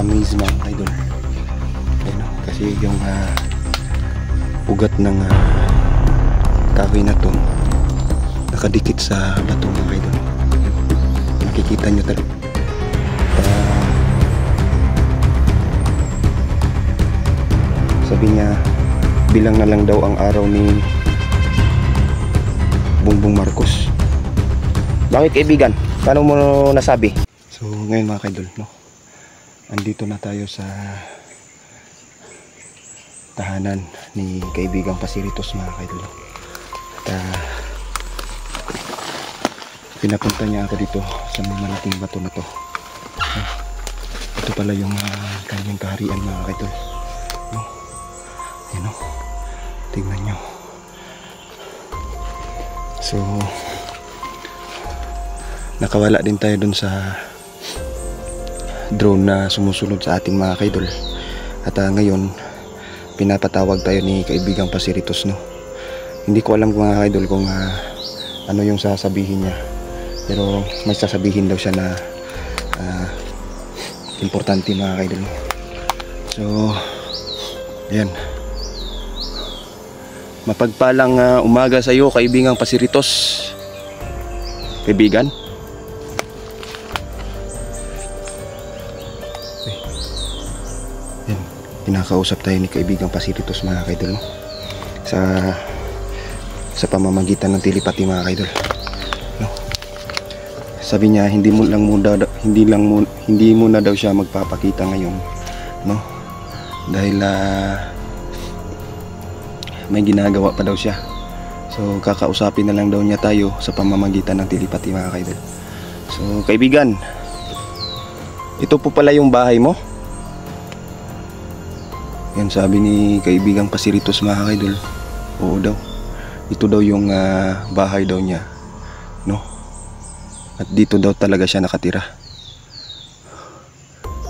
amaze mga idol. Ayan, no? Kasi yung ugat ng kahoy na to nakadikit sa bato mga idol. Makikita nyo talaga. Sabi niya bilang na lang daw ang araw ni Bongbong Marcos. Bakit kaibigan? Paano mo nasabi? So ngayon mga kaidol, no? Andito na tayo sa tahanan ni kaibigang Pasiritos mga kaidol. At pinapunta niya ako dito sa may malaking bato na to. Ito pala yung kanyang kaharian mga kaidol. No? Yan, no? Tingnan nyo. So nakawala din tayo dun sa drone na sumusunod sa ating mga kaidol. At ngayon pinapatawag tayo ni kaibigang Pasiritos, no? Hindi ko alam mga kaidol kung ano yung sasabihin niya, pero may sasabihin daw siya na importante mga kaidol. So ayan, mapagpalang umaga sa iyo kaibigang Pasiritos. Kaibigan, yan, kinakausap tayo ni kaibigang Pasiritos mga kaidol, no? Sa pamamagitan ng telepathy mga kaidol, no? Sabi niya hindi mo na daw siya magpapakita ngayon, no? Dahil may ginagawa pa daw siya. So kakausapin na lang daw niya tayo sa pamamagitan ng telepathy mga kaidol. So kaibigan, ito po pala yung bahay mo. Yan sabi ni kaibigang Pasiritos mga kaidol. Oo daw. Ito daw yung bahay daw niya, no? At dito daw talaga siya nakatira.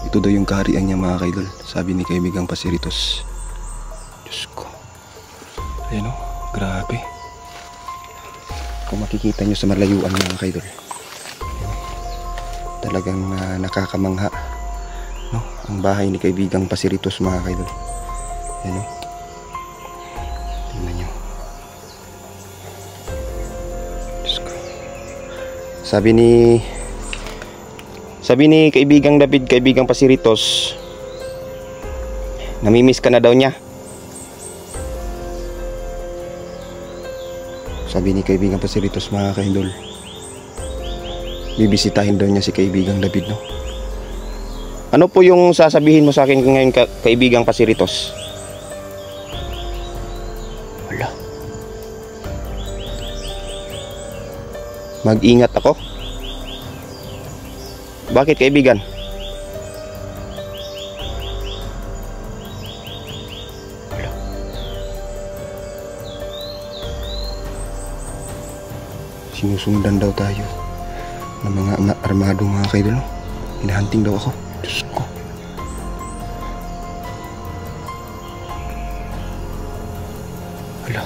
Ito daw yung kaharian niya mga kaidol, sabi ni kaibigang Pasiritos. Diyos ko. Ayan, no? Grabe. Kung makikita nyo sa malayuan mga kaidol, talagang nakakamangha, no? Ang bahay ni kaibigang Pasiritos mga kaidol. Ayan, no? Tingnan nyo. Sabi ni kaibigang David, kaibigang Pasiritos, namimiss ka na daw niya. Sabi ni kaibigang Pasiritos mga kaidol, bibisitahin daw niya si kaibigang David, no? Ano po yung sasabihin mo sa akin ngayon kaibigang Pasiritos? Wala. Mag-ingat ako. Bakit kaibigan? Wala. Sinusundan daw tayo ng mga armado mga kaidol, no? Hinahanting daw ako. Diyos ko. Wala.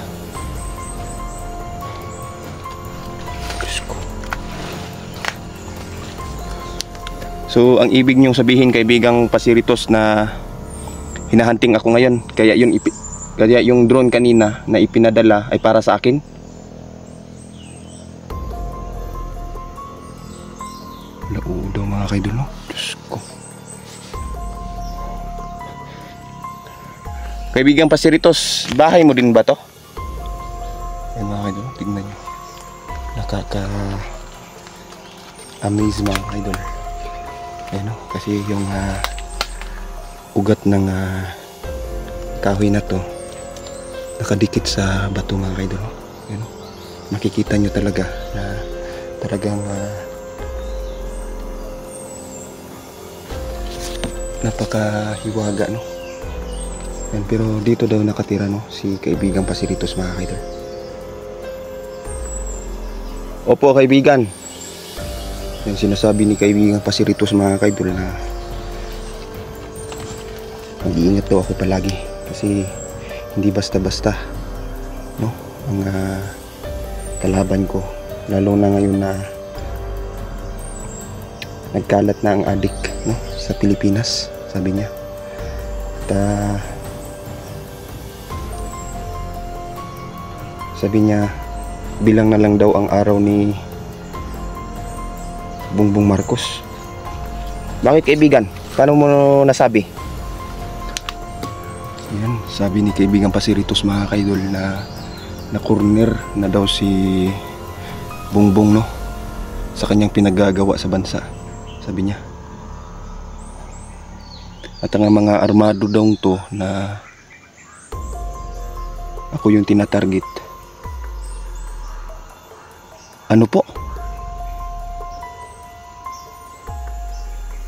Diyos ko. So ang ibig niyong sabihin kaibigang Pasiritos na hinahanting ako ngayon, kaya yung drone kanina na ipinadala ay para sa akin? Lao daw mga kaidol, no? Diyos ko. Kaibigang Pasiritos, bahay mo din ba to? Ayan mga kaidol, tignan nyo. Nakaka-amaze mga kaidol. Ayan, no? Kasi yung ugat ng kahoy na to nakadikit sa bato mga kaidol. Ayan, no? Makikita nyo talaga na talagang napakahiwaga, no? Yan, pero dito daw nakatira, no, si kaibigang Pasiritos mga kaidol. Opo kaibigan. Yan sinasabi ni kaibigang Pasiritos mga kaidol na mag-iingat daw ako palagi kasi hindi basta-basta, no, ang kalaban ko, lalo na ngayon na nagkalat na ang adik, no, sa Pilipinas. sabi niya. At sabi niya, bilang na lang daw ang araw ni Bongbong Marcos. Bakit kaibigan? Paano mo nasabi? Yan, sabi ni kaibigan Pasiritos mga kaidol na corner na daw si Bongbong, no, sa kanyang pinagagawa sa bansa, sabi niya. At ang mga armado daw to na ako yung tinatarget. Ano po?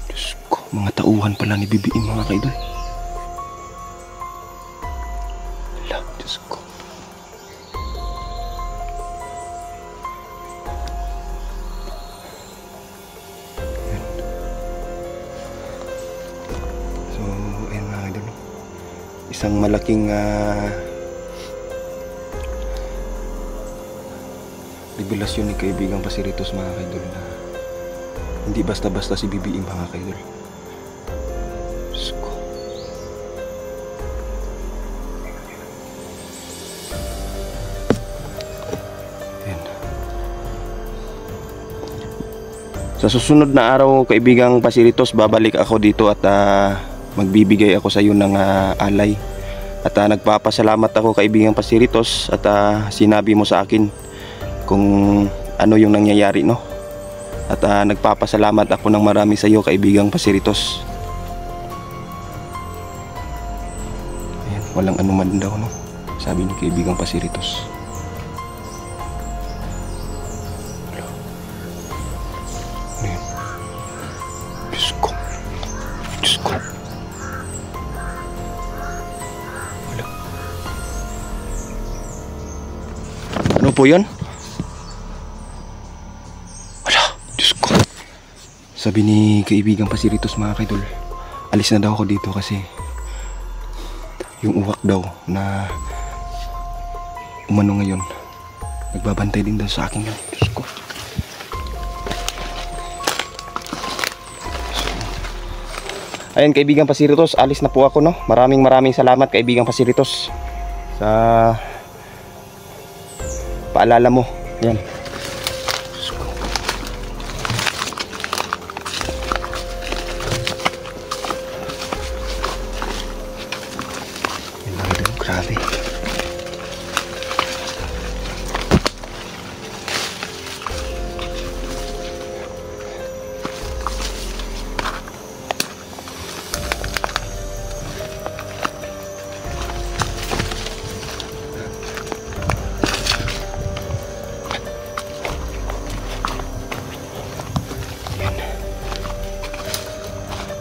Diyos ko, mga tauhan pala ni BBM mga kaidol. Ala, Diyos ko. Ayan. So, ayan mga kaidol. Isang malaking revelasyon ni kaibigang Pasiritos mga kaidol na hindi basta-basta si BBM mga kaidol. Diyos ko. Ayan. Sa susunod na araw kaibigang Pasiritos, babalik ako dito at magbibigay ako sa iyo ng alay. At nagpapasalamat ako kaibigang Pasiritos at sinabi mo sa akin kung ano yung nangyayari, no? At nagpapasalamat ako ng marami sa iyo kaibigang Pasiritos. Ayan, walang anuman daw, no? Sabi ni kaibigang Pasiritos. Ayan. Diyos ko. Diyos ko. Wala. Ano po yun? Sabi ni kaibigang Pasiritos mga kaidol, alis na daw ako dito kasi yung uwak daw na umano ngayon nagbabantay din daw sa akin. Diyos ko. Ayun kaibigang Pasiritos, alis na po ako, no. Maraming salamat kaibigang Pasiritos sa paalala mo. Yan. Grabe.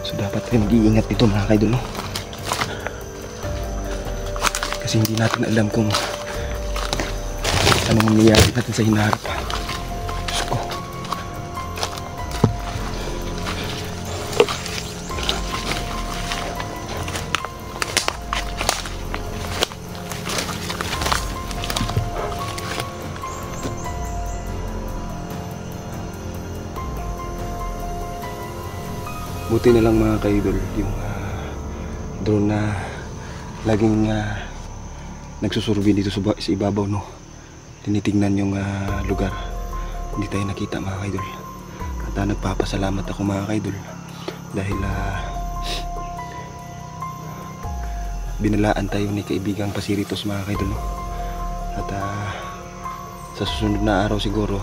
So dapat rin mag-iingat dito mga kaidol, no? Kasi hindi natin alam kung anong mangyayari natin sa hinaharap. Diyos ko. Buti na lang mga kaidol yung drone na laging nagsusurvey dito sa ibabaw, no. Tinitingnan yung lugar. Hindi tayo nakita mga kaidol. At nagpapasalamat ako mga kaidol dahil binalaan tayo ni kaibigang Pasiritos mga kaidol, no. At sa susunod na araw siguro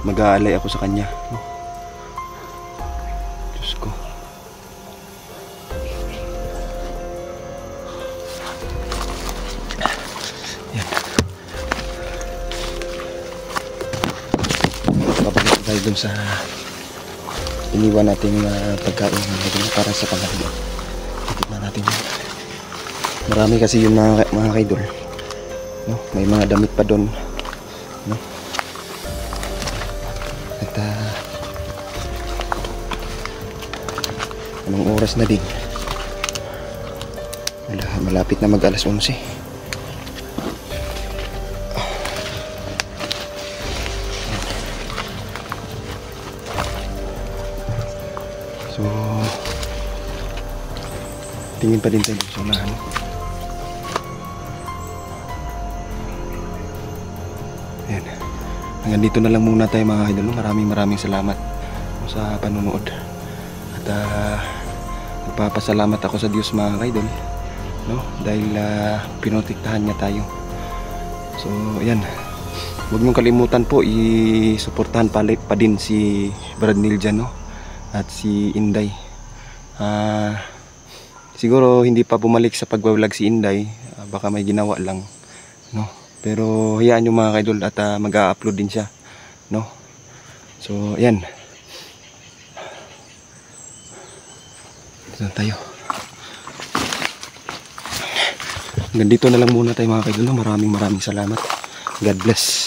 mag-aalay ako sa kanya, no. Diyos ko. Tayo dun sa iniwan natin pagkain para sa kanila. Tignan natin yun. Marami kasi yung mga kaidol, no? May mga damit pa doon, no? At anong oras na din? Malapit na mag alas 11. So Tingin pa din tayo sa unahan. Ayan. Hanggang dito na lang muna tayo mga idol. Maraming salamat sa panunood. At nagpapasalamat ako sa Diyos mga idol, no? Dahil pinotektahan niya tayo. So ayan, huwag niyong kalimutan po i-suportahan pa din si Brad Niljan, no? At si Inday. Siguro hindi pa bumalik sa pagbablog si Inday, baka may ginawa lang, no? Pero hayaan niyo mga idol at mag-a-upload din siya, no? So ayan, dito na tayo. Hanggang dito na lang muna tayo mga idol, no? Maraming salamat. God bless.